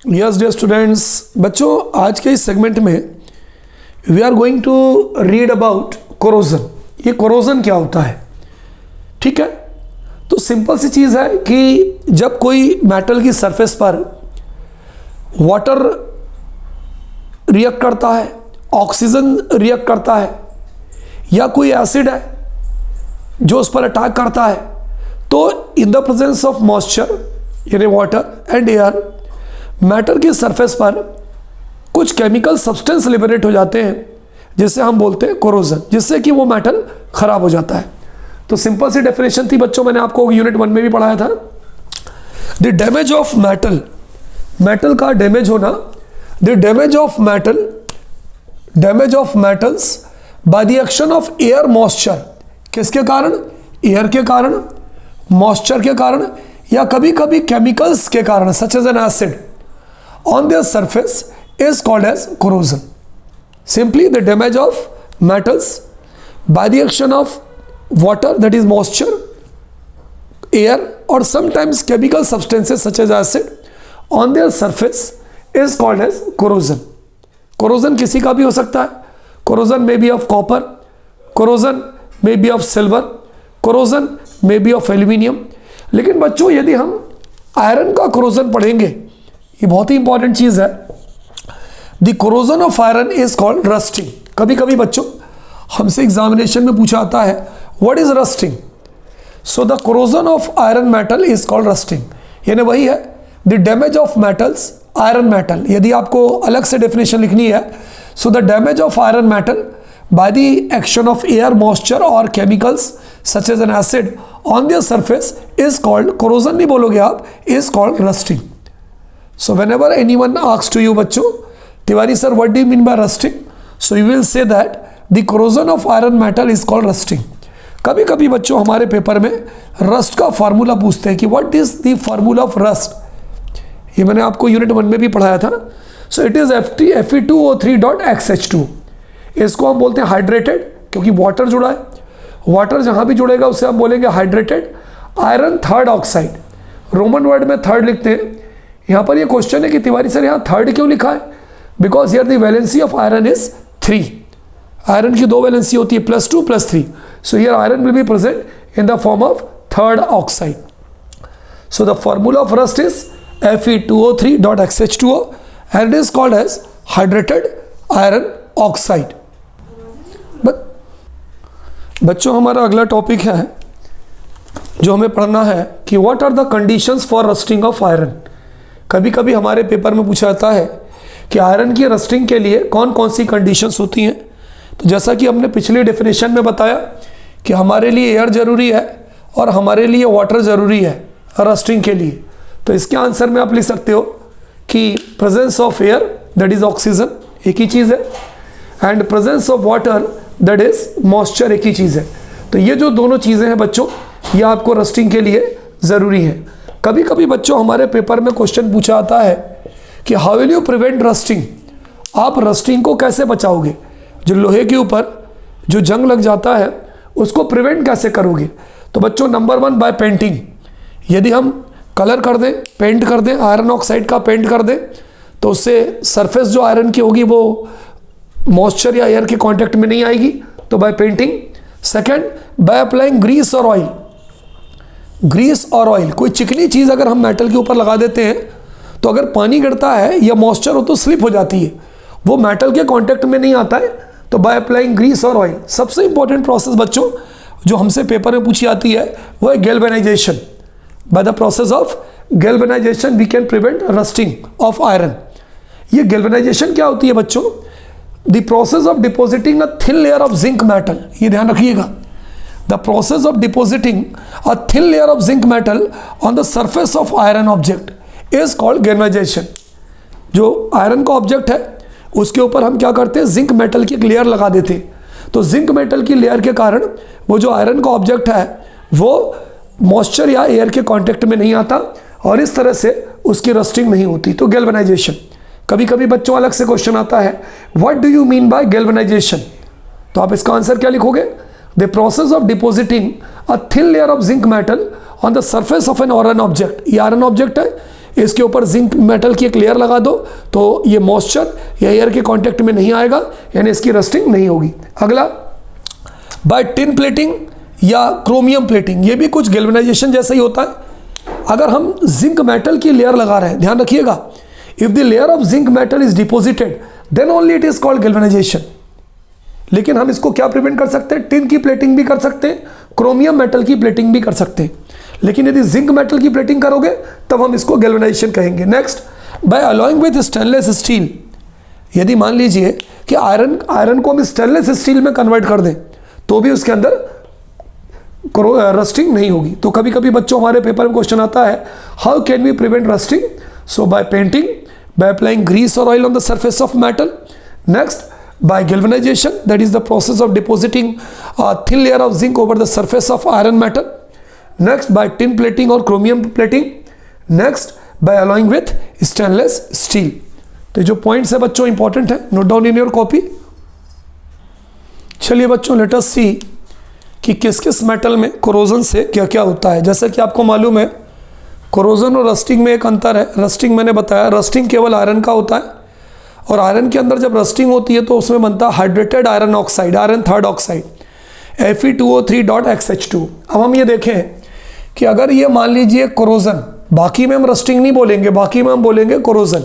Yes dear students, बच्चों आज के इस सेगमेंट में we are going to read about corrosion. ये कोरोजन क्या होता है? ठीक है, तो सिंपल सी चीज़ है कि जब कोई मेटल की सरफेस पर वाटर रिएक्ट करता है, ऑक्सीजन रिएक्ट करता है, या कोई एसिड है जो उस पर अटैक करता है, तो in the presence of moisture यानी वाटर एंड एयर मैटर की सरफेस पर कुछ केमिकल सब्सटेंस लिबरेट हो जाते हैं जिसे हम बोलते हैं कोरोजन, जिससे कि वो मेटल खराब हो जाता है। तो सिंपल सी डेफिनेशन थी बच्चों, मैंने आपको यूनिट 1 में भी पढ़ाया था। The damage of metal, metal का डैमेज होना, the damage of metal, damage of metals bye the action of air moisture. किसके कारण? एयर के कारण, मॉइस्चर के कारण, या कभी कभी केमिकल्स के कारण such as an acid on their surface is called as corrosion. Simply the damage of metals by the action of water, that is moisture, air or sometimes chemical substances such as acid on their surface is called as corrosion. Corrosion किसी का भी हो सकता है। Corrosion may be of copper, corrosion may be of silver, corrosion may be of aluminium। लेकिन बच्चों यदि हम आयरन का corrosion पढ़ेंगे, ये बहुत ही इंपॉर्टेंट चीज है। The corrosion of iron is called rusting. कभी कभी बच्चों हमसे एग्जामिनेशन में पूछा आता है what is rusting. So the corrosion of iron metal is called rusting, यानी वही है the damage of metals iron metal. यदि आपको अलग से डेफिनेशन लिखनी है, so the damage of iron metal by the action of air moisture और chemicals such as an acid on their surface is called, corrosion नहीं बोलोगे आप, is called rusting. So whenever anyone asks to you, बच्चों, Tiwari sir, what do you mean by rusting? So you will say that the corrosion of iron metal is called rusting. कभी कभी बच्चों हमारे paper में rust का formula पूछते हैं कि what is the formula of rust? ये मैंने आपको यूनिट 1 में भी पढ़ाया था। So it is Fe2O3.XH2। इसको हम बोलते हैं हाइड्रेटेड, क्योंकि वाटर जुड़ा है। वाटर जहाँ भी जुड़ेगा उसे हम बोलेंगे hydrated iron third oxide. Roman word में थर्ड लिखते हैं। यहाँ पर ये क्वेश्चन है कि तिवारी सर यहाँ थर्ड क्यों लिखा है? Because here the valency of iron is 3। Iron की 2 वैलेंसी होती है, +2 +3। So here iron will be present in the form of third oxide. So the formula of rust is Fe2O3.XH2O and it is called as hydrated iron oxide। बच्चों हमारा अगला topic है जो हमें पढ़ना है कि what are the conditions for rusting of iron. कभी कभी हमारे पेपर में पूछा जाता है कि आयरन की रस्टिंग के लिए कौन कौन सी कंडीशंस होती हैं। तो जैसा कि हमने पिछली डेफिनेशन में बताया कि हमारे लिए एयर ज़रूरी है और हमारे लिए वाटर ज़रूरी है रस्टिंग के लिए। तो इसके आंसर में आप लिख सकते हो कि presence of air that is oxygen, एक ही चीज़ है, and presence of water that is moisture, एक ही चीज़ है। तो ये जो दोनों चीज़ें हैं बच्चों, ये आपको रस्टिंग के लिए ज़रूरी है। कभी कभी बच्चों हमारे पेपर में क्वेश्चन पूछा आता है कि how will you prevent rusting. आप रस्टिंग को कैसे बचाओगे? जो लोहे के ऊपर जो जंग लग जाता है उसको प्रिवेंट कैसे करोगे? तो बच्चों नंबर 1 बाय पेंटिंग। यदि हम कलर कर दें, पेंट कर दें, आयरन ऑक्साइड का पेंट कर दें, तो उससे सरफेस जो आयरन की होगी वो मॉइस्चर या एयर के कॉन्टेक्ट में नहीं आएगी, तो by painting. Second, by applying grease और ऑयल। ग्रीस और ऑयल, कोई चिकनी चीज़ अगर हम मेटल के ऊपर लगा देते हैं तो अगर पानी गिरता है या मॉइस्चर हो तो स्लिप हो जाती है, वो मेटल के कांटेक्ट में नहीं आता है। तो बाय अप्लाइंग ग्रीस और ऑयल। सबसे इंपॉर्टेंट प्रोसेस बच्चों जो हमसे पेपर में पूछी जाती है वो है galvanisation. By the process of galvanisation we can prevent rusting of iron. ये गैल्वेनाइजेशन क्या होती है बच्चों? The process of depositing a thin layer of zinc metal. ये ध्यान रखिएगा, the process of depositing a thin layer of zinc metal on the surface of iron object is called galvanization। जो iron का object है उसके ऊपर हम क्या करते हैं, जिंक मेटल की एक लेयर लगा देते हैं। तो जिंक मेटल की लेयर के कारण वो जो आयरन का ऑब्जेक्ट है वो मॉइस्चर या एयर के कांटेक्ट में नहीं आता और इस तरह से उसकी रस्टिंग नहीं होती। तो गैल्वेनाइजेशन। कभी कभी बच्चों अलग से क्वेश्चन आता है what do you mean bye galvanisation. तो आप इसका आंसर क्या लिखोगे? The process of depositing a thin layer of zinc metal on the surface of an iron object। ये आयरन ऑब्जेक्ट है, इसके ऊपर जिंक मेटल की एक लेयर लगा दो तो ये मॉइस्चर या एयर के कांटेक्ट में नहीं आएगा, यानी इसकी रस्टिंग नहीं होगी। अगला बाय टिन प्लेटिंग या क्रोमियम प्लेटिंग, ये भी कुछ गैल्वेनाइजेशन जैसा ही होता है। अगर हम जिंक मेटल की लेयर लगा रहे हैं, ध्यान रखिएगा, if the layer of zinc metal is deposited then only it is called galvanisation. लेकिन हम इसको क्या प्रिवेंट कर सकते हैं? टिन की प्लेटिंग भी कर सकते हैं, क्रोमियम मेटल की प्लेटिंग भी कर सकते हैं, लेकिन यदि जिंक मेटल की प्लेटिंग करोगे तब हम इसको गैल्वेनाइजेशन कहेंगे। Next, by alloying with stainless steel, यदि मान लीजिए कि आयरन को हम स्टेनलेस स्टील में कन्वर्ट कर दें तो भी उसके अंदर रस्टिंग नहीं होगी। तो कभी कभी बच्चों हमारे पेपर में क्वेश्चन आता है, how can we prevent rusting? So by painting, by applying grease और oil on the surface of metal. Next, by galvanization, that is the process of depositing a thin layer of zinc over the surface of iron metal. Next, by tin plating or chromium plating. Next, by alloying with stainless steel. तो जो points है बच्चों important है, note down in your copy. चलिए बच्चों, let us सी कि किस किस मेटल में कोरोजन से क्या क्या होता है। जैसे कि आपको मालूम है कोरोजन और रस्टिंग में एक अंतर है। रस्टिंग मैंने बताया, रस्टिंग केवल आयरन का होता है, और आयरन के अंदर जब रस्टिंग होती है तो उसमें बनता है hydrated iron oxide, iron third oxide, Fe2O3.XH2। अब हम ये देखें कि अगर ये मान लीजिए कोरोजन, बाकी में हम रस्टिंग नहीं बोलेंगे, बाकी में हम बोलेंगे कोरोजन।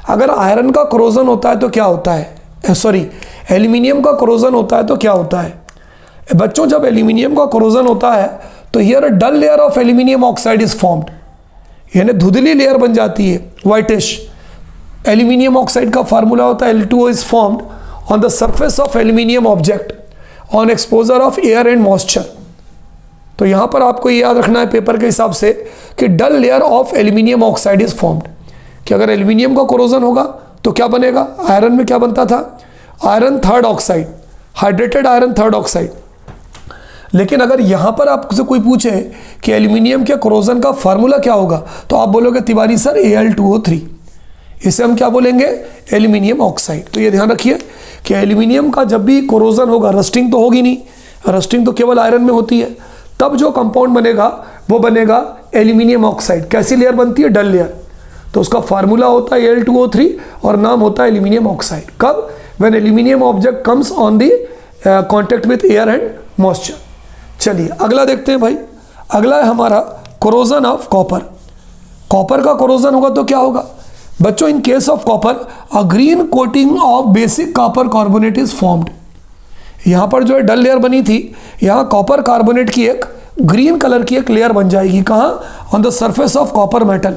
अगर आयरन का कोरोजन होता है तो क्या होता है, सॉरी एल्यूमिनियम का कोरोजन होता है तो क्या होता है बच्चों? जब एल्यूमिनियम का कोरोजन होता है तो here a dull layer of aluminium oxide is formed, यानी धुंधली लेयर बन जाती है, व्हाइटिश। एल्यूमिनियम ऑक्साइड का फार्मूला होता है L2O is formed on the surface of aluminium object on exposure of air and moisture. तो यहाँ पर आपको ये याद रखना है पेपर के हिसाब से कि dull layer of aluminium oxide is formed, कि अगर एल्यूमिनियम का कोरोजन होगा तो क्या बनेगा? आयरन में क्या बनता था? Iron third oxide, hydrated iron third oxide. लेकिन अगर यहाँ पर आपसे कोई पूछे कि एल्यूमिनियम के कोरोजन का फार्मूला क्या होगा तो आप बोलोगे तिवारी सर Al2O3, इसे हम क्या बोलेंगे? Aluminium oxide. तो ये ध्यान रखिए कि एल्यूमिनियम का जब भी कोरोजन होगा, रस्टिंग तो होगी नहीं, रस्टिंग तो केवल आयरन में होती है, तब जो कंपाउंड बनेगा वो बनेगा एल्यूमिनियम ऑक्साइड। कैसी लेयर बनती है? डल लेयर। तो उसका फार्मूला होता है Al2O3 और नाम होता है एल्यूमिनियम ऑक्साइड। कब? When aluminium object comes on the contact with air and moisture. चलिए अगला देखते हैं भाई। अगला है हमारा कोरोजन ऑफ कॉपर। कॉपर का कोरोजन होगा तो क्या होगा बच्चों? In case of copper a green coating of basic copper carbonate is formed. यहाँ पर जो है डल लेयर बनी थी, यहाँ कॉपर कार्बोनेट की एक ग्रीन कलर की एक लेयर बन जाएगी। कहाँ? On the surface of copper metal.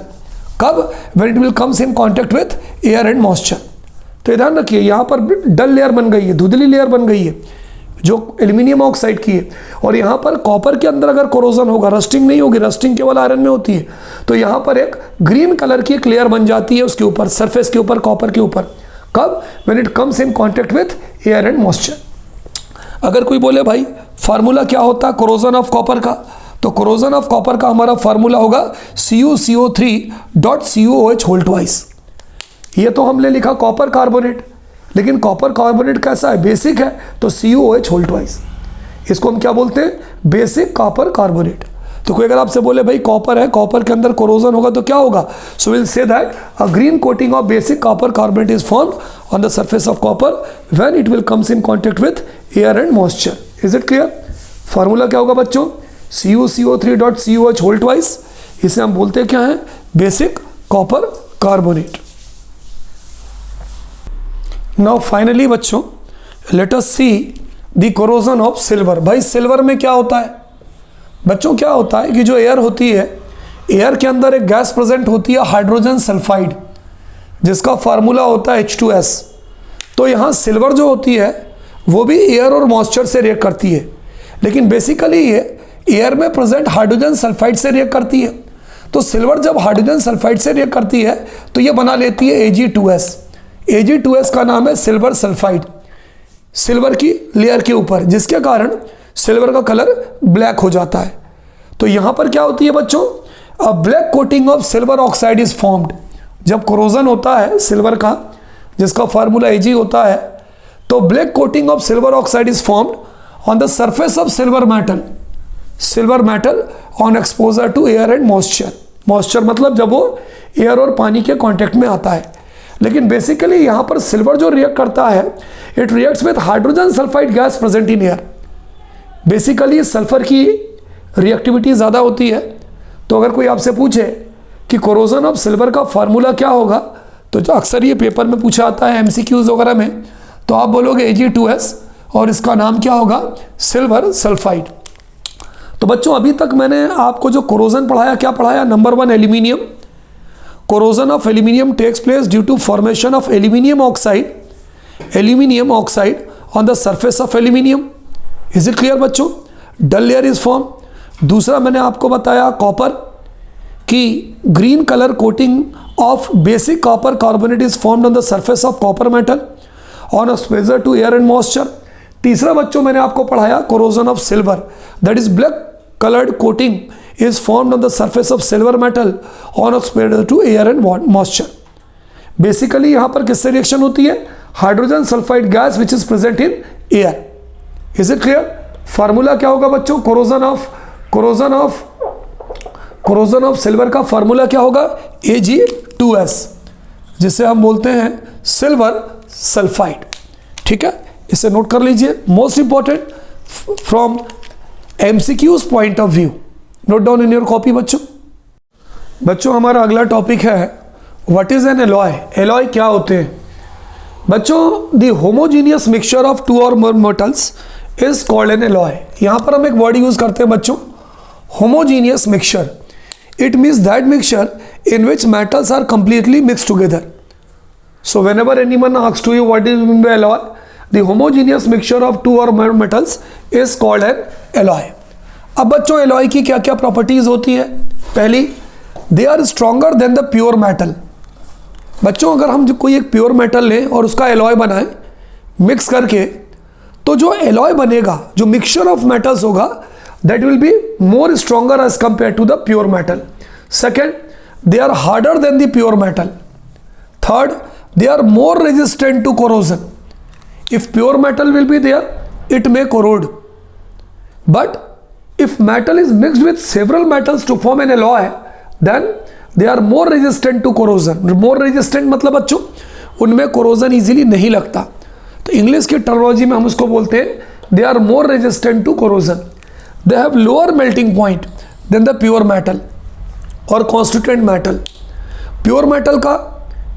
कब? When it will comes in contact with air and moisture. तो ध्यान रखिए यहाँ पर डल लेयर बन गई है, धुंधली लेयर बन गई है जो एल्यूमिनियम ऑक्साइड की है, और यहाँ पर कॉपर के अंदर अगर कोरोजन होगा, रस्टिंग नहीं होगी, रस्टिंग केवल आयरन में होती है, तो यहाँ पर एक ग्रीन कलर की एक लेयर बन जाती है उसके ऊपर, सरफेस के ऊपर, कॉपर के ऊपर। कब? When it comes in contact with air and moisture. अगर कोई बोले भाई फार्मूला क्या होता है कोरोजन ऑफ कॉपर का, तो कोरोजन ऑफ कॉपर का हमारा फार्मूला होगा CuCO3.CuOH2। ये तो हमने लिखा कॉपर कार्बोनेट, लेकिन कॉपर कार्बोनेट कैसा है? बेसिक है, तो CuOH2। इसको हम क्या बोलते हैं? Basic copper carbonate. तो कोई अगर आपसे बोले भाई कॉपर है, कॉपर के अंदर कोरोजन होगा तो क्या होगा? So will say that a green coating of basic copper carbonate is formed on the surface of copper when it will comes in contact with air and moisture. Is it clear? Formula क्या होगा बच्चों? CuCO3.CuOH2। इसे हम बोलते क्या है? Basic copper carbonate. Now finally बच्चों let us see the corrosion of silver. भाई सिल्वर में क्या होता है बच्चों? क्या होता है कि जो एयर होती है, एयर के अंदर एक गैस प्रेजेंट होती है हाइड्रोजन सल्फाइड, जिसका फार्मूला होता है H2S। तो यहाँ सिल्वर जो होती है वो भी एयर और मॉइस्चर से रिएक्ट करती है, लेकिन बेसिकली ये एयर में प्रेजेंट हाइड्रोजन सल्फाइड से रिएक्ट करती है। तो सिल्वर जब हाइड्रोजन सल्फाइड से रिएक्ट करती है तो ये बना लेती है Ag2S। Ag2S का नाम है सिल्वर सल्फाइड, सिल्वर की लेयर के ऊपर, जिसके कारण सिल्वर का कलर ब्लैक हो जाता है। तो यहाँ पर क्या होती है बच्चों? अ black coating of silver oxide is formed. जब कोरोजन होता है सिल्वर का, जिसका फार्मूला Ag होता है, तो black coating of silver oxide is formed on the surface of silver metal on exposure to air and moisture. Moisture मतलब जब वो एयर और पानी के कांटेक्ट में आता है। लेकिन बेसिकली यहाँ पर सिल्वर जो रिएक्ट करता है, it reacts with hydrogen sulphide gas present in air. Basically sulphur की रिएक्टिविटी ज़्यादा होती है। तो अगर कोई आपसे पूछे कि कोरोजन ऑफ सिल्वर का फार्मूला क्या होगा, तो जो अक्सर ये पेपर में पूछा आता है MCQs वगैरह में, तो आप बोलोगे Ag2S और इसका नाम क्या होगा, सिल्वर सल्फाइड। तो बच्चों अभी तक मैंने आपको जो कोरोजन पढ़ाया, क्या पढ़ाया? Number 1 aluminium. Corrosion of aluminium takes place due to formation of aluminium oxide on the surface of aluminium. Is it clear बच्चों? Dull layer is form. दूसरा मैंने आपको बताया कॉपर कि green colour coating of basic copper carbonate is formed on the surface of copper metal on exposure to air and moisture. तीसरा बच्चों मैंने आपको पढ़ाया corrosion of silver, that is black colored coating is formed on the surface of silver metal on exposure to air and moisture. Basically यहाँ पर किससे reaction होती है? Hydrogen sulphide gas which is present in air. Is it clear? Formula क्या होगा बच्चों? Corrosion of silver का formula क्या होगा? Ag2S, जिसे हम बोलते हैं सिल्वर सल्फाइड। ठीक है, इसे नोट कर लीजिए। Most important from MCQs point of view, note down in your copy बच्चों हमारा अगला टॉपिक है what is an alloy. Alloy क्या होते हैं बच्चों? The homogeneous mixture of two or more metals is called an alloy. यहाँ पर हम एक वर्ड यूज करते हैं बच्चों, homogeneous mixture. It means that mixture in which metals are completely mix together. So whenever anyone asks to you what is mean by alloy, the homogeneous mixture of two or more metals is called an alloy. अब बच्चों alloy की क्या क्या properties होती है? पहली, they are stronger than the pure metal. बच्चों अगर हम कोई एक प्योर मेटल लें और उसका एलॉय बनाएं मिक्स करके, तो जो एलॉय बनेगा, जो मिक्सचर ऑफ मेटल्स होगा, that will be more stronger as compare to the pure metal. Second, they are harder than the pure metal. Third, they are more resistant to corrosion. If pure metal will be there, it may corrode, but if metal is mixed with several metals to form an alloy, then they are more resistant to corrosion. More resistant मतलब बच्चों उनमें corrosion easily नहीं लगता। तो English की terminology में हम उसको बोलते हैं they are more resistant to corrosion. They have lower melting point than the pure metal और constituent metal. Pure metal का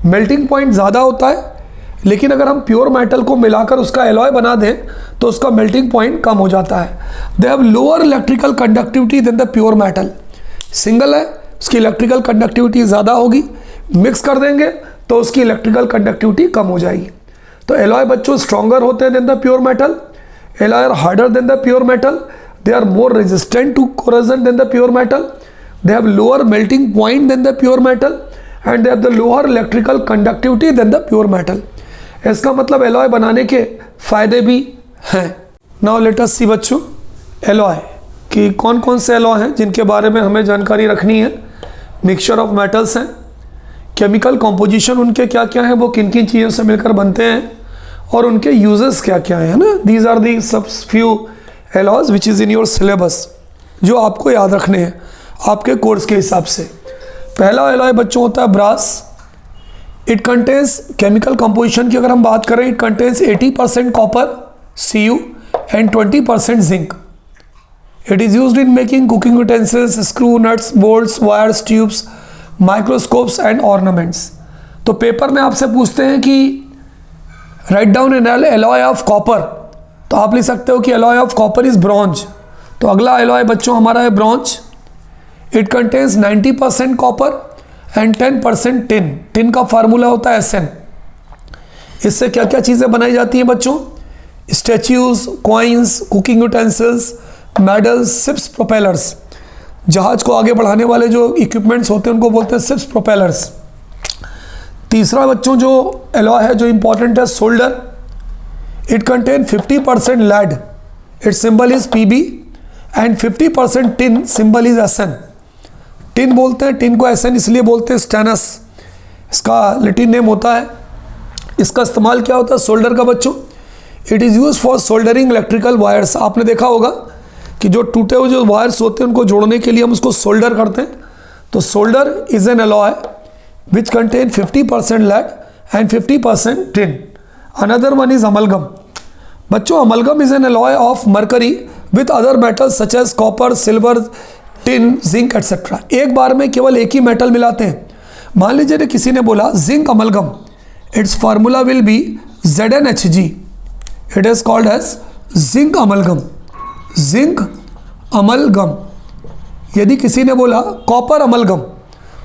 melting point ज़्यादा होता है, लेकिन अगर हम प्योर मेटल को मिलाकर उसका एलॉय बना दें तो उसका मेल्टिंग पॉइंट कम हो जाता है। They have lower electrical conductivity than the pure metal. Single है, उसकी इलेक्ट्रिकल कंडक्टिविटी ज़्यादा होगी, मिक्स कर देंगे तो उसकी इलेक्ट्रिकल कंडक्टिविटी कम हो जाएगी। तो एलॉय बच्चों स्ट्रॉन्गर होते हैं than the pure metal, alloy are harder than the pure metal, they are more resistant to corrosion than the pure metal, they have lower melting point than the pure metal and they have the lower electrical conductivity than the pure metal. इसका मतलब alloy बनाने के फायदे भी हैं। Now let us सी बच्चों alloy कि कौन कौन से एलॉय हैं जिनके बारे में हमें जानकारी रखनी है। मिक्सचर ऑफ मेटल्स हैं, केमिकल कॉम्पोजिशन उनके क्या क्या हैं, वो किन किन चीज़ों से मिलकर बनते हैं और उनके यूजेस क्या क्या हैं ना। दीज आर दी सब few alloys which is in your syllabus, जो आपको याद रखने हैं आपके कोर्स के हिसाब से। पहला एलॉय बच्चों होता है brass. It contains chemical composition की अगर हम बात करें, it contains 80% copper Cu and 20% zinc. It is used in making cooking utensils, screw, nuts, bolts, wires, tubes, microscopes and ornaments. तो पेपर में आपसे पूछते हैं कि write down an alloy of copper, तो आप लिख सकते हो कि alloy of copper is bronze. तो अगला एलॉय बच्चों हमारा है bronze. It contains 90% copper and 10% tin. Tin का फार्मूला होता है Sn। इससे क्या क्या चीज़ें बनाई जाती हैं बच्चों? Statues, coins, cooking utensils, medals, ships, propellers. जहाज को आगे बढ़ाने वाले जो इक्विपमेंट्स होते हैं उनको बोलते हैं शिप्स, प्रोपेलर्स। तीसरा बच्चों जो एलॉय है जो इंपॉर्टेंट है solder. It contain 50% lead, its symbol is Pb and 50% tin, symbol is Sn। Tin बोलते हैं, टिन को Sn इसलिए बोलते हैं, स्टेनस इसका लैटिन नेम होता है। इसका इस्तेमाल क्या होता है सोल्डर का बच्चों? It is use for soldering electrical wires. आपने देखा होगा कि जो टूटे हुए जो वायर्स होते हैं उनको जोड़ने के लिए हम उसको सोल्डर करते हैं। तो solder is an alloy which contain 50% lead and 50% tin. Another one is amalgam. बच्चों amalgam is an alloy of mercury with other metals such as copper, silver, tin, zinc etcetera. एक बार में केवल एक ही मेटल मिलाते हैं. मान लीजिए किसी ने बोला zinc amalgam, its formula will be ZnHg. It is called as zinc amalgam. Zinc amalgam. यदि किसी ने बोला कॉपर अमलगम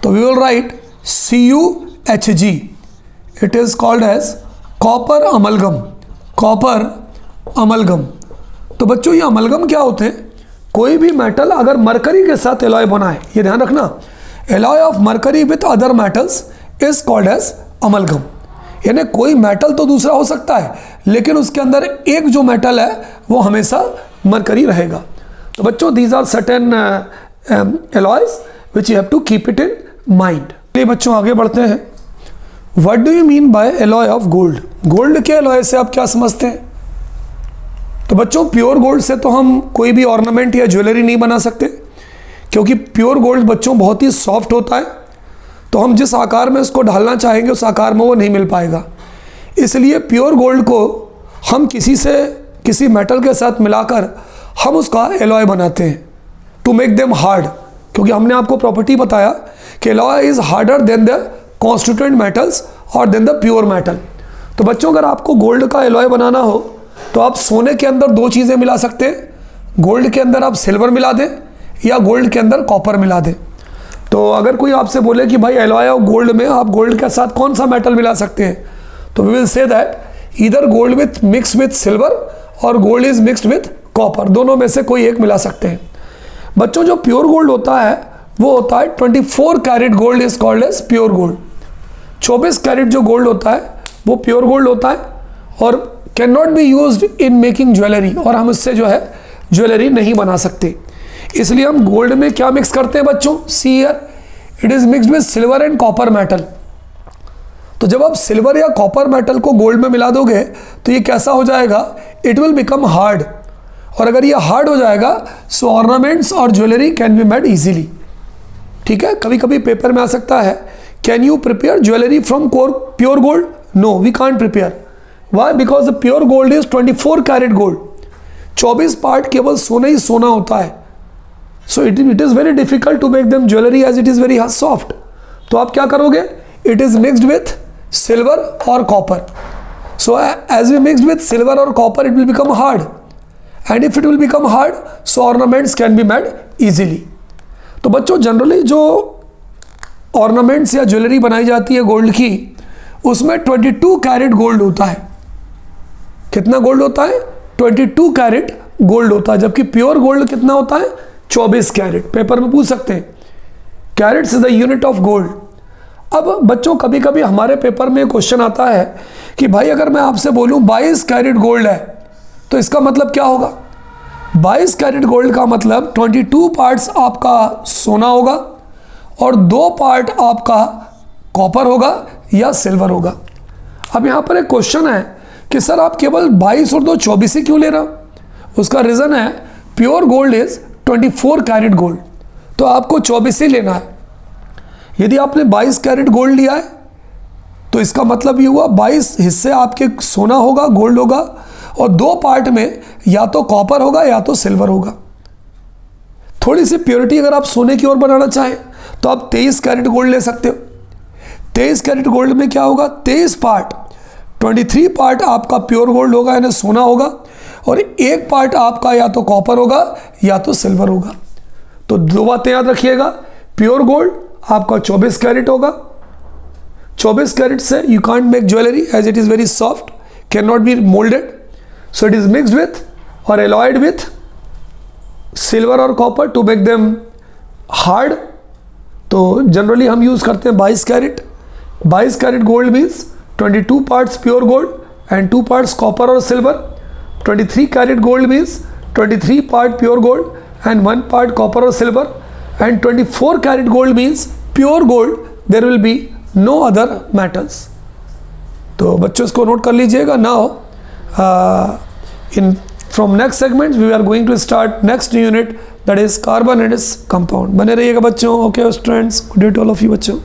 तो we will write CuHg. It is called as copper amalgam. Copper amalgam. तो बच्चों ये अमलगम क्या होते हैं? कोई भी मेटल अगर मरकरी के साथ एलॉय बनाए, ये ध्यान रखना, alloy of mercury with other metals is called as amalgam. यानी कोई मेटल तो दूसरा हो सकता है लेकिन उसके अंदर एक जो मेटल है वो हमेशा मरकरी रहेगा. तो बच्चों these are certain alloys which you have to keep it in mind. चलिए बच्चों आगे बढ़ते हैं. What do you mean by alloy of gold? Gold के एलॉय से आप क्या समझते हैं? तो बच्चों प्योर गोल्ड से तो हम कोई भी ऑर्नामेंट या ज्वेलरी नहीं बना सकते क्योंकि प्योर गोल्ड बच्चों बहुत ही सॉफ्ट होता है. तो हम जिस आकार में उसको ढालना चाहेंगे उस आकार में वो नहीं मिल पाएगा. इसलिए प्योर गोल्ड को हम किसी मेटल के साथ मिलाकर हम उसका एलॉय बनाते हैं टू मेक देम हार्ड. क्योंकि हमने आपको प्रॉपर्टी बताया कि alloy is harder than the constituent metals और देन द प्योर मेटल. तो बच्चों अगर आपको गोल्ड का एलॉय बनाना हो तो आप सोने के अंदर दो चीज़ें मिला सकते हैं. गोल्ड के अंदर आप सिल्वर मिला दें या गोल्ड के अंदर कॉपर मिला दें. तो अगर कोई आपसे बोले कि भाई एलॉय ऑफ गोल्ड में आप गोल्ड के साथ कौन सा मेटल मिला सकते हैं, तो we will say that either gold with mix with silver or gold is mixed with copper. दोनों में से कोई एक मिला सकते हैं. बच्चों जो प्योर गोल्ड होता है वो होता है 24 carat gold is called as pure gold. 24 carat जो गोल्ड होता है वो प्योर गोल्ड होता है और can not be used in making jewellery. और हम इससे जो है ज्वेलरी नहीं बना सकते. इसलिए हम गोल्ड में क्या मिक्स करते हैं बच्चों? See here, it is mixed with silver and copper metal. तो जब आप सिल्वर या कॉपर मेटल को गोल्ड में मिला दोगे तो ये कैसा हो जाएगा? It will become hard. और अगर ये हार्ड हो जाएगा सो ऑर्नामेंट्स और jewellery can be made easily. ठीक है, कभी कभी पेपर में आ सकता है can you prepare jewellery from pure gold? No, we can't prepare. Why? Because the pure gold is 24 carat gold. 24 part केवल सोना ही सोना होता है. So it is very difficult to make them jewellery as it is very soft. तो आप क्या करोगे? It is mixed with silver और copper. So as we mixed with silver और copper it will become hard. And if it will become hard so ornaments can be made easily. तो बच्चों generally जो ornaments या jewellery बनाई जाती है gold की उसमें 22 कैरेट गोल्ड होता है. कितना गोल्ड होता है? 22 कैरेट गोल्ड होता है. जबकि प्योर गोल्ड कितना होता है? 24 कैरेट. पेपर में पूछ सकते हैं. Carats is the unit of gold. अब बच्चों कभी कभी हमारे पेपर में क्वेश्चन आता है कि भाई अगर मैं आपसे बोलूं 22 कैरेट गोल्ड है तो इसका मतलब क्या होगा? 22 कैरेट गोल्ड का मतलब 22 पार्ट्स आपका सोना होगा और 2 पार्ट आपका कॉपर होगा या सिल्वर होगा. अब यहाँ पर एक क्वेश्चन है कि सर आप केवल 22 और 2 24 ही क्यों ले रहे हो? उसका रीज़न है pure gold is 24 carat gold. तो आपको 24 ही लेना है. यदि आपने 22 कैरेट गोल्ड लिया है तो इसका मतलब ये हुआ 22 हिस्से आपके सोना होगा, गोल्ड होगा और 2 पार्ट में या तो कॉपर होगा या तो सिल्वर होगा. थोड़ी सी प्योरिटी अगर आप सोने की ओर बनाना चाहें तो आप 23 कैरेट गोल्ड ले सकते हो. 23 कैरेट गोल्ड में क्या होगा? 23 पार्ट, 23 पार्ट आपका प्योर गोल्ड होगा यानी सोना होगा और 1 पार्ट आपका या तो कॉपर होगा या तो सिल्वर होगा. तो 2 बातें याद रखिएगा. प्योर गोल्ड आपका 24 कैरेट होगा. 24 कैरेट से you can't make jewellery as it is very soft, can not be moulded. So it is mixed with और एलॉयड विथ सिल्वर और copper to make them hard. तो जनरली हम use करते हैं 22 carat. 22 carat gold means 22 parts pure gold and 2 parts copper और silver. 23 carat gold means 23 part pure gold and 1 part copper और silver. And 24 carat gold means pure gold, there will be no other metals. तो बच्चों इसको note कर लीजिएगा. Now in from next segment we are going to start next unit, that is carbon and is compound. बने रहिएगा बच्चों। Okay students, good day to all of you बच्चों।